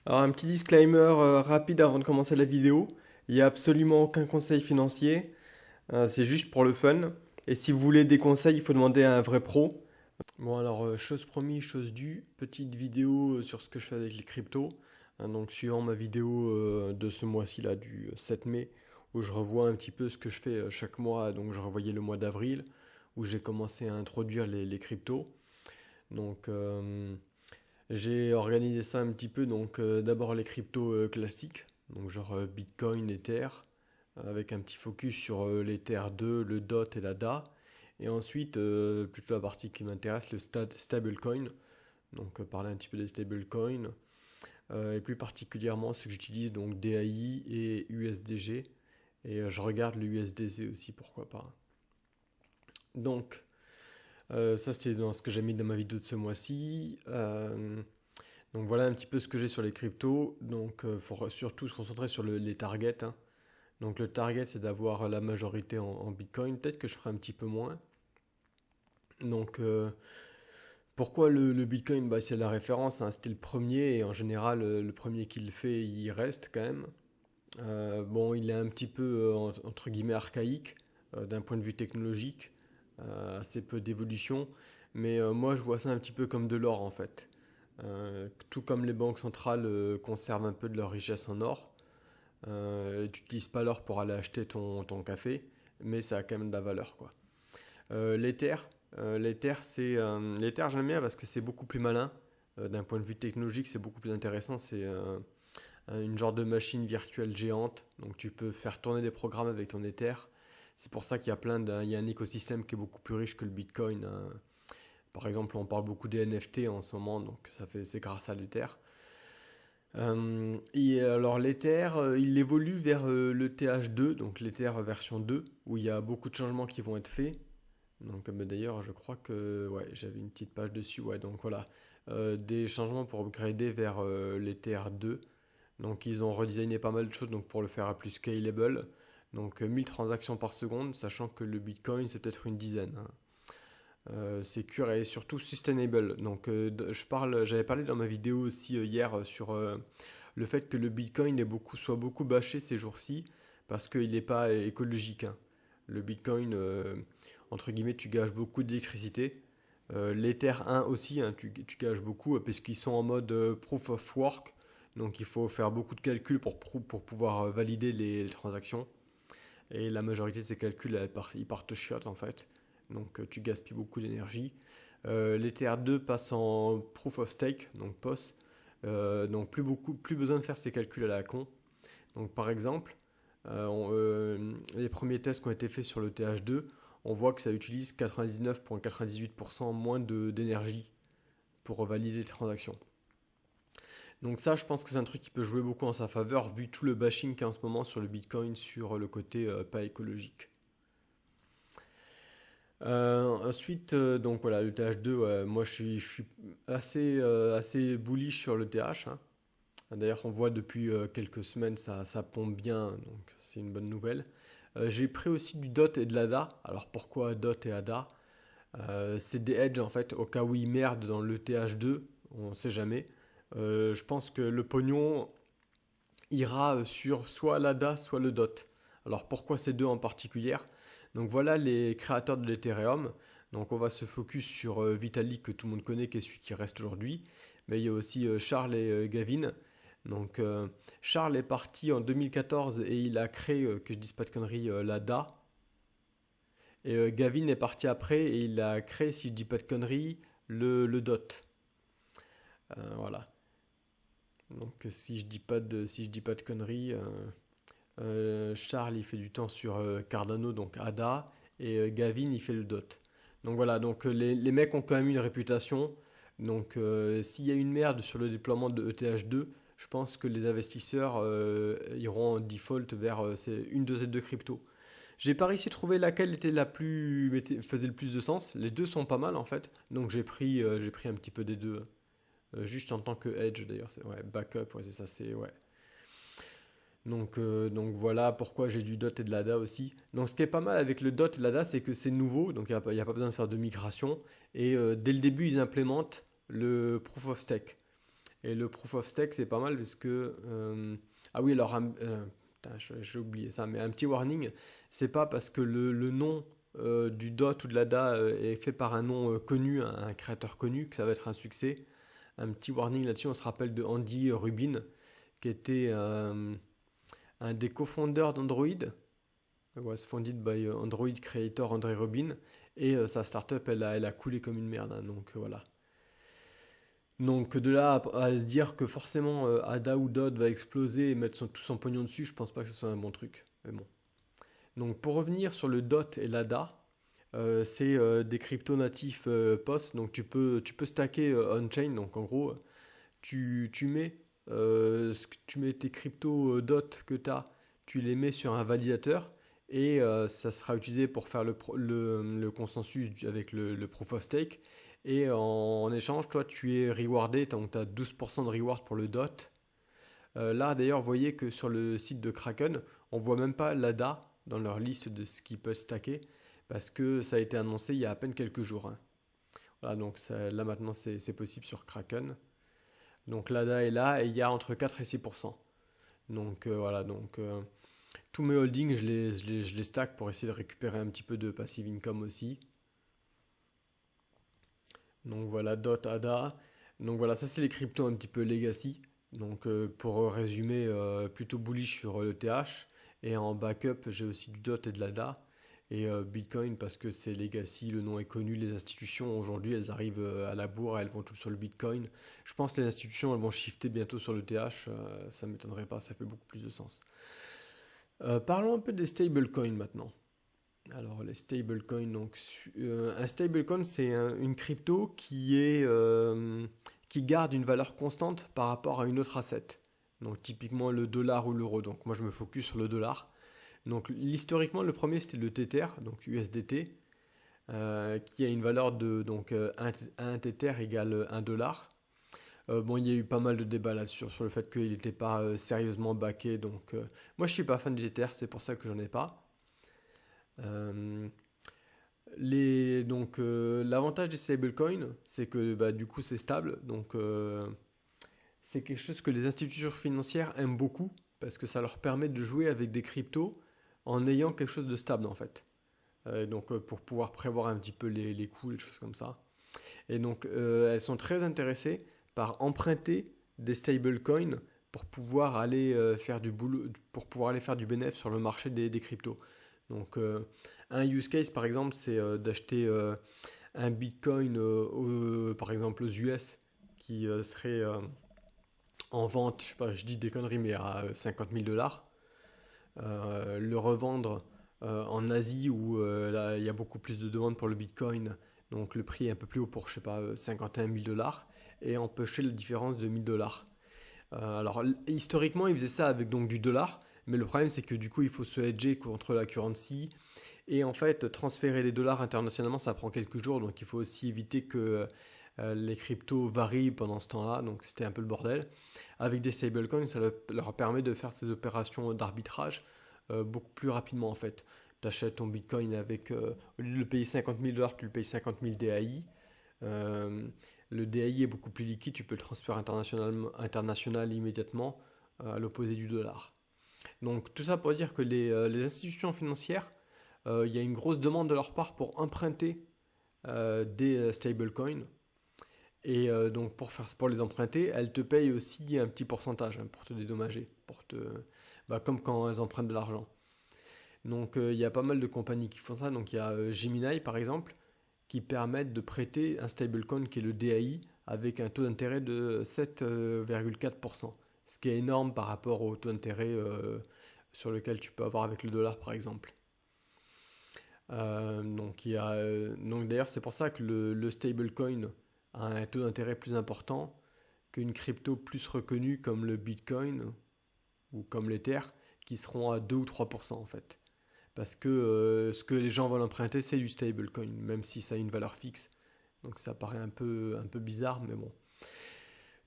Alors un petit disclaimer rapide avant de commencer la vidéo. Il n'y a absolument aucun conseil financier, c'est juste pour le fun. Et si vous voulez des conseils, il faut demander à un vrai pro. Bon alors, chose promise, chose due, petite vidéo sur ce que je fais avec les cryptos. Donc suivant ma vidéo de ce mois-ci là, du 7 mai, où je revois un petit peu ce que je fais chaque mois. Donc je revoyais le mois d'avril, où j'ai commencé à introduire les cryptos. Donc j'ai organisé ça un petit peu, donc d'abord les cryptos classiques, donc genre Bitcoin, Ether, avec un petit focus sur l'Ether 2, le DOT et la DA. Et ensuite, plutôt la partie qui m'intéresse, le stablecoin, donc parler un petit peu des stablecoins, et plus particulièrement ce que j'utilise, donc DAI et USDG. Et je regarde le USDC aussi, pourquoi pas. Donc, ça c'était dans ce que j'ai mis dans ma vidéo de ce mois-ci. Donc voilà un petit peu ce que j'ai sur les cryptos. Donc il faut surtout se concentrer sur les targets, hein. Donc le target c'est d'avoir la majorité en Bitcoin. Peut-être que je ferai un petit peu moins. Donc pourquoi le Bitcoin? Bah, c'est la référence, hein. C'était le premier et en général le premier qui le fait il reste quand même. Bon, il est un petit peu entre guillemets archaïque d'un point de vue technologique, assez peu d'évolution. Mais moi je vois ça un petit peu comme de l'or en fait. Tout comme les banques centrales conservent un peu de leur richesse en or, tu n'utilises pas l'or pour aller acheter ton café, mais ça a quand même de la valeur, quoi. L'Ether, l'Ether j'aime bien parce que c'est beaucoup plus malin. D'un point de vue technologique, c'est beaucoup plus intéressant. C'est une genre de machine virtuelle géante, donc tu peux faire tourner des programmes avec ton Ether. C'est pour ça qu'il y a il y a un écosystème qui est beaucoup plus riche que le Bitcoin, hein. Par exemple, on parle beaucoup des NFT en ce moment, donc c'est grâce à l'Ether. Et alors l'Ether, il évolue vers le TH2, donc l'Ether version 2, où il y a beaucoup de changements qui vont être faits. Donc d'ailleurs, je crois que ouais, j'avais une petite page dessus. Ouais, donc voilà, des changements pour upgrader vers l'Ether 2. Donc ils ont redesigné pas mal de choses donc pour le faire à plus scalable. Donc 1000 transactions par seconde, sachant que le Bitcoin c'est peut-être une dizaine, hein. Secure et surtout sustainable. Donc, j'avais parlé dans ma vidéo aussi hier sur le fait que le Bitcoin soit beaucoup bâché ces jours-ci parce qu'il n'est pas écologique, hein. Le Bitcoin, entre guillemets, tu gages beaucoup d'électricité. L'Ether 1 aussi, hein, tu gages beaucoup parce qu'ils sont en mode proof of work. Donc, il faut faire beaucoup de calculs pour pouvoir valider les transactions. Et la majorité de ces calculs, ils partent chiottes en fait. Donc tu gaspilles beaucoup d'énergie. L'Ether 2 passe en Proof of Stake, donc POS. Donc plus besoin de faire ces calculs à la con. Donc par exemple, les premiers tests qui ont été faits sur le TH2, on voit que ça utilise 99,98% moins d'énergie pour valider les transactions. Donc ça, je pense que c'est un truc qui peut jouer beaucoup en sa faveur, vu tout le bashing qu'il y a en ce moment sur le Bitcoin, sur le côté pas écologique. Ensuite, donc voilà, le TH2, ouais, moi je suis assez bullish sur le TH, hein. D'ailleurs, on voit depuis quelques semaines ça pompe bien, donc c'est une bonne nouvelle. J'ai pris aussi du DOT et de l'ADA. Alors pourquoi DOT et ADA? C'est des hedges en fait, au cas où ils merdent dans le TH2, on ne sait jamais. Je pense que le pognon ira sur soit l'ADA, soit le DOT. Alors pourquoi ces deux en particulier? Donc voilà les créateurs de l'Ethereum. Donc on va se focus sur Vitalik que tout le monde connaît, qui est celui qui reste aujourd'hui. Mais il y a aussi Charles et Gavin. Donc Charles est parti en 2014 et il a créé, que je dise pas de conneries, l'ADA. Et Gavin est parti après et il a créé, si je dis pas de conneries, le DOT. Voilà. Donc si je dis pas de conneries, Charles il fait du temps sur Cardano, donc ADA, et Gavin il fait le DOT. Donc voilà, donc les mecs ont quand même une réputation. Donc s'il y a une merde sur le déploiement de ETH2, je pense que les investisseurs iront en default vers une de ces deux cryptos. J'ai pas réussi à trouver laquelle faisait le plus de sens. Les deux sont pas mal en fait, donc j'ai pris un petit peu des deux. Juste en tant que edge d'ailleurs, ouais, backup, ouais, c'est ça, c'est ouais. Donc voilà pourquoi j'ai du DOT et de l'ADA aussi. Donc ce qui est pas mal avec le DOT et l'ADA, c'est que c'est nouveau, donc il n'y a pas besoin de faire de migration. Et dès le début, ils implémentent le Proof of Stake. Et le proof of stake, c'est pas mal parce que... ah oui, alors, putain, j'ai oublié ça, mais un petit warning, c'est pas parce que le nom du DOT ou de l'ADA est fait par un nom connu, un créateur connu, que ça va être un succès. Un petit warning là-dessus, on se rappelle de Andy Rubin, qui était un des co-founders d'Android. Was founded by Android creator André Rubin. Et sa startup, elle a coulé comme une merde, hein, donc voilà. Donc de là à se dire que forcément ADA ou DOT va exploser et mettre tout son pognon dessus, je pense pas que ce soit un bon truc. Mais bon. Donc pour revenir sur le DOT et l'ADA, c'est des cryptos natifs POS, donc tu peux stacker on-chain, donc en gros tu mets tes cryptos DOT que tu as, tu les mets sur un validateur et ça sera utilisé pour faire le consensus avec le proof of stake. Et en échange, toi, tu es rewardé, donc tu as 12% de reward pour le DOT. Là, d'ailleurs, vous voyez que sur le site de Kraken, on voit même pas l'ADA dans leur liste de ce qu'ils peuvent stacker, parce que ça a été annoncé il y a à peine quelques jours, hein. Voilà, donc là maintenant, c'est possible sur Kraken. Donc l'ADA est là et il y a entre 4 et 6%. Donc voilà, donc tous mes holdings, je les stack pour essayer de récupérer un petit peu de passive income aussi. Donc voilà, DOT, ADA. Donc voilà, ça c'est les cryptos un petit peu legacy. Donc pour résumer, plutôt bullish sur le TH. Et en backup, j'ai aussi du DOT et de l'ADA. Et Bitcoin parce que c'est legacy, le nom est connu. Les institutions aujourd'hui, elles arrivent à la bourre, elles vont tout sur le Bitcoin. Je pense que les institutions, elles vont shifter bientôt sur le TH. Ça ne m'étonnerait pas, ça fait beaucoup plus de sens. Parlons un peu des stablecoins maintenant. Alors les stablecoins, donc un stablecoin c'est une crypto qui garde une valeur constante par rapport à une autre asset. Donc typiquement le dollar ou l'euro. Donc moi je me focus sur le dollar. Donc historiquement le premier c'était le Tether, donc USDT, qui a une valeur de donc 1 Tether égale 1 dollar. Bon, il y a eu pas mal de débats là-dessus sur le fait qu'il n'était pas sérieusement backé. Donc moi je suis pas fan du Tether, c'est pour ça que j'en ai pas. Euh, donc l'avantage des stablecoins, c'est que bah, du coup c'est stable. Donc c'est quelque chose que les institutions financières aiment beaucoup parce que ça leur permet de jouer avec des cryptos en ayant quelque chose de stable en fait. Donc pour pouvoir prévoir un petit peu les coûts, les choses comme ça. Et donc elles sont très intéressées par emprunter des stablecoins pour pouvoir aller faire du boulot, pour pouvoir aller faire du bénéfice sur le marché des cryptos. Donc un use case par exemple c'est d'acheter un bitcoin par exemple aux US qui serait en vente, je sais pas, je dis des conneries mais à 50 000 dollars, le revendre en Asie où là il y a beaucoup plus de demandes pour le bitcoin, donc le prix est un peu plus haut pour je sais pas 51 000 dollars et empocher la différence de 1000 dollars. Alors historiquement ils faisaient ça avec donc du dollar. Mais le problème, c'est que du coup, il faut se hedger contre la currency. Et en fait, transférer des dollars internationalement, ça prend quelques jours. Donc, il faut aussi éviter que les cryptos varient pendant ce temps-là. Donc, c'était un peu le bordel. Avec des stablecoins, ça leur permet de faire ces opérations d'arbitrage beaucoup plus rapidement, en fait. Tu achètes ton bitcoin avec, au lieu de le payer 50 000 dollars, tu le payes 50 000 DAI. Le DAI est beaucoup plus liquide. Tu peux le transférer international immédiatement à l'opposé du dollar. Donc tout ça pour dire que les institutions financières, il y a une grosse demande de leur part pour emprunter des stablecoins. Et donc pour les emprunter, elles te payent aussi un petit pourcentage hein, pour te dédommager, comme quand elles empruntent de l'argent. Donc il y a pas mal de compagnies qui font ça. Donc il y a Gemini par exemple, qui permettent de prêter un stablecoin qui est le DAI avec un taux d'intérêt de 7,4%. Ce qui est énorme par rapport au taux d'intérêt sur lequel tu peux avoir avec le dollar par exemple. Donc d'ailleurs c'est pour ça que le stablecoin a un taux d'intérêt plus important qu'une crypto plus reconnue comme le Bitcoin ou comme l'Ether qui seront à 2 ou 3% en fait. Parce que ce que les gens veulent emprunter c'est du stablecoin, même si ça a une valeur fixe. Donc ça paraît un peu bizarre mais bon.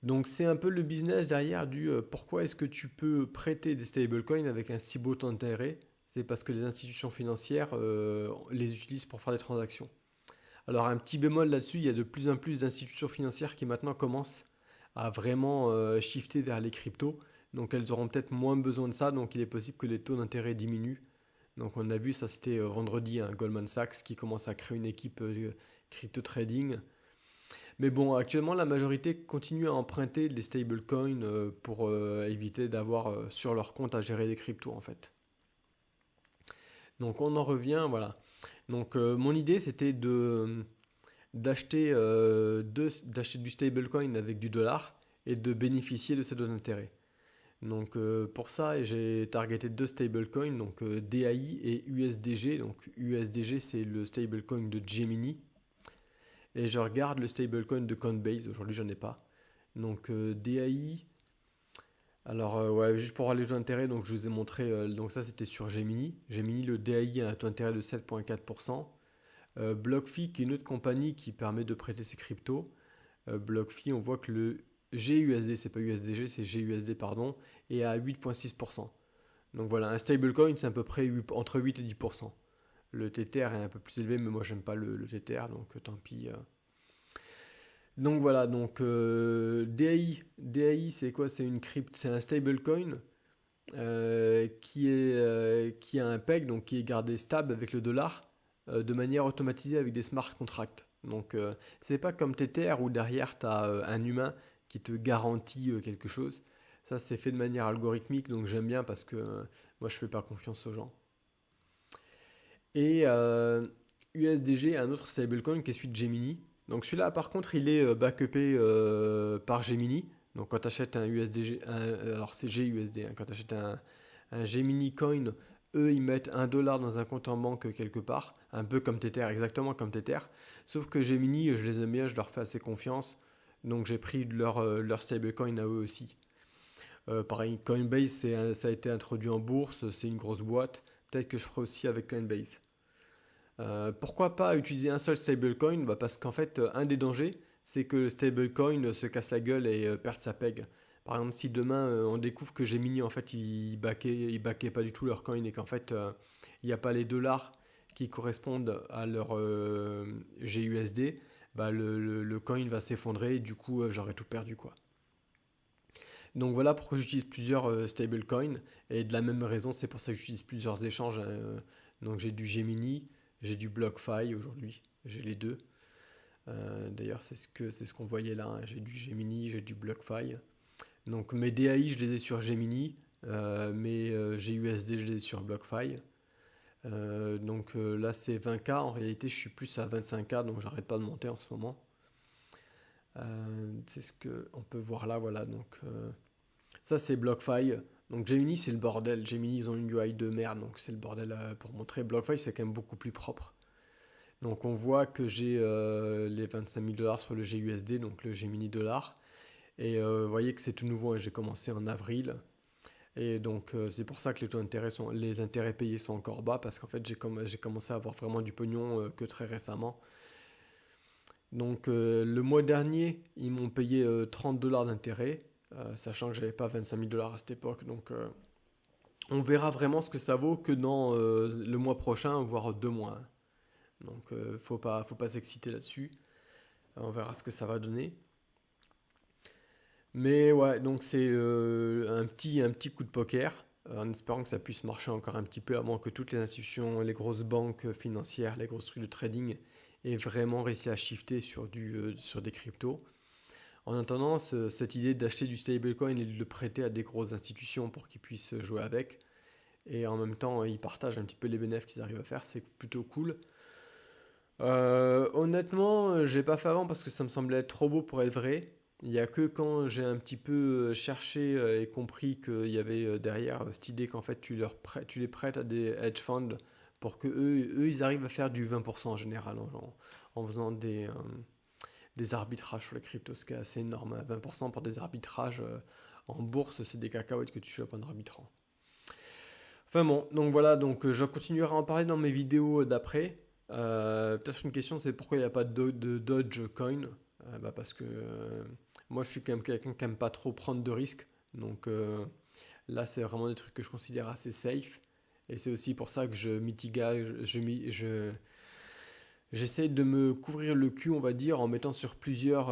Donc c'est un peu le business derrière du pourquoi est-ce que tu peux prêter des stablecoins avec un si beau taux d'intérêt. C'est parce que les institutions financières les utilisent pour faire des transactions. Alors un petit bémol là-dessus, il y a de plus en plus d'institutions financières qui maintenant commencent à vraiment shifter vers les cryptos. Donc elles auront peut-être moins besoin de ça, donc il est possible que les taux d'intérêt diminuent. Donc on a vu, ça c'était vendredi, hein, Goldman Sachs qui commence à créer une équipe crypto trading. Mais bon, actuellement la majorité continue à emprunter les stablecoins pour éviter d'avoir sur leur compte à gérer des cryptos en fait. Donc on en revient, voilà. Donc mon idée c'était de d'acheter du stablecoin avec du dollar et de bénéficier de ces taux d'intérêt. Donc pour ça, j'ai targeté deux stablecoins, donc DAI et USDG. Donc USDG, c'est le stablecoin de Gemini. Et je regarde le stablecoin de Coinbase. Aujourd'hui, j'en ai pas. Donc DAI. Alors ouais, juste pour aller aux intérêts, donc je vous ai montré. Donc ça, c'était sur Gemini. Gemini, le DAI a un taux d'intérêt de 7,4%. BlockFi, qui est une autre compagnie qui permet de prêter ses cryptos. BlockFi, on voit que le GUSD, c'est pas USDG, c'est GUSD, pardon, est à 8,6%. Donc voilà, un stablecoin, c'est à peu près entre 8 et 10%. Le TTR est un peu plus élevé, mais moi j'aime pas le TTR, donc tant pis. Donc voilà, donc DAI c'est quoi? C'est une crypte, c'est un stablecoin qui a un peg, donc qui est gardé stable avec le dollar de manière automatisée avec des smart contracts. Donc c'est pas comme TTR où derrière tu as un humain qui te garantit quelque chose. Ça c'est fait de manière algorithmique, donc j'aime bien parce que moi je fais pas confiance aux gens. Et USDG, un autre stablecoin qui est celui de Gemini. Donc celui-là par contre il est backupé par Gemini. Donc quand tu achètes un USDG, alors c'est GUSD, hein, quand tu achètes un Gemini Coin, eux ils mettent 1 dollar dans un compte en banque quelque part, un peu comme Tether, exactement comme Tether. Sauf que Gemini, je les aime bien, je leur fais assez confiance. Donc j'ai pris leur stablecoin à eux aussi. Pareil, Coinbase, ça a été introduit en bourse, c'est une grosse boîte. Peut-être que je ferai aussi avec Coinbase. Pourquoi pas utiliser un seul stablecoin? Bah parce qu'en fait, un des dangers, c'est que le stablecoin se casse la gueule et perde sa peg. Par exemple, si demain on découvre que Gemini en fait ils baquaient pas du tout leur coin et qu'en fait il n'y a pas les dollars qui correspondent à leur GUSD, bah le coin va s'effondrer et du coup j'aurais tout perdu quoi. Donc voilà pourquoi j'utilise plusieurs stablecoins et de la même raison c'est pour ça que j'utilise plusieurs échanges. Donc j'ai du Gemini, j'ai du BlockFi aujourd'hui, j'ai les deux. D'ailleurs c'est ce qu'on voyait là, hein. J'ai du Gemini, j'ai du BlockFi. Donc mes DAI je les ai sur Gemini, mes GUSD je les ai sur BlockFi. Donc là c'est 20K, en réalité je suis plus à 25K donc j'arrête pas de monter en ce moment. C'est ce qu'on peut voir là, voilà. Donc ça c'est BlockFi. Donc Gemini c'est le bordel. Gemini ils ont une UI de merde, donc c'est le bordel pour montrer. BlockFi c'est quand même beaucoup plus propre. Donc on voit que j'ai les 25 000 dollars sur le GUSD, donc le Gemini dollar. Et vous voyez que c'est tout nouveau, hein. J'ai commencé en avril. Et donc c'est pour ça que les intérêts payés sont encore bas, parce qu'en fait j'ai commencé à avoir vraiment du pognon que très récemment. Donc le mois dernier, ils m'ont payé 30 dollars d'intérêt, sachant que j'avais pas 25 000 dollars à cette époque. Donc on verra vraiment ce que ça vaut que dans le mois prochain, voire 2 mois, hein. Donc faut pas s'exciter là-dessus. On verra ce que ça va donner. Mais ouais, donc c'est un petit coup de poker, en espérant que ça puisse marcher encore un petit peu avant que toutes les institutions, les grosses banques financières, les grosses trucs de trading aient vraiment réussi à shifter sur des cryptos. En attendant, cette idée d'acheter du stablecoin et de le prêter à des grosses institutions pour qu'ils puissent jouer avec, et en même temps ils partagent un petit peu les bénéfices qu'ils arrivent à faire, c'est plutôt cool. Honnêtement, j'ai pas fait avant parce que ça me semblait être trop beau pour être vrai. Il y a que quand j'ai un petit peu cherché et compris qu'il y avait derrière cette idée qu'en fait tu les prêtes à des hedge funds pour que eux ils arrivent à faire du 20% en général en faisant des arbitrages sur les cryptos, ce qui est assez énorme, hein. 20% pour des arbitrages en bourse, c'est des cacahuètes que tu chopes en arbitrant. Enfin bon, donc voilà, donc je continuerai à en parler dans mes vidéos d'après. Peut-être une question, c'est pourquoi il n'y a pas de Dogecoin? Bah parce que moi je suis quand même quelqu'un qui n'aime pas trop prendre de risques. Donc là c'est vraiment des trucs que je considère assez safe. Et c'est aussi pour ça que je mitigage, J'essaie de me couvrir le cul, on va dire, en mettant sur plusieurs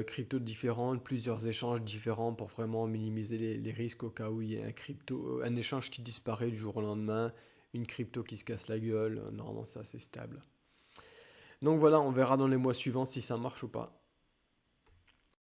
cryptos différentes, plusieurs échanges différents pour vraiment minimiser les risques au cas où il y a un échange qui disparaît du jour au lendemain, une crypto qui se casse la gueule. Normalement, c'est assez stable. Donc voilà, on verra dans les mois suivants si ça marche ou pas.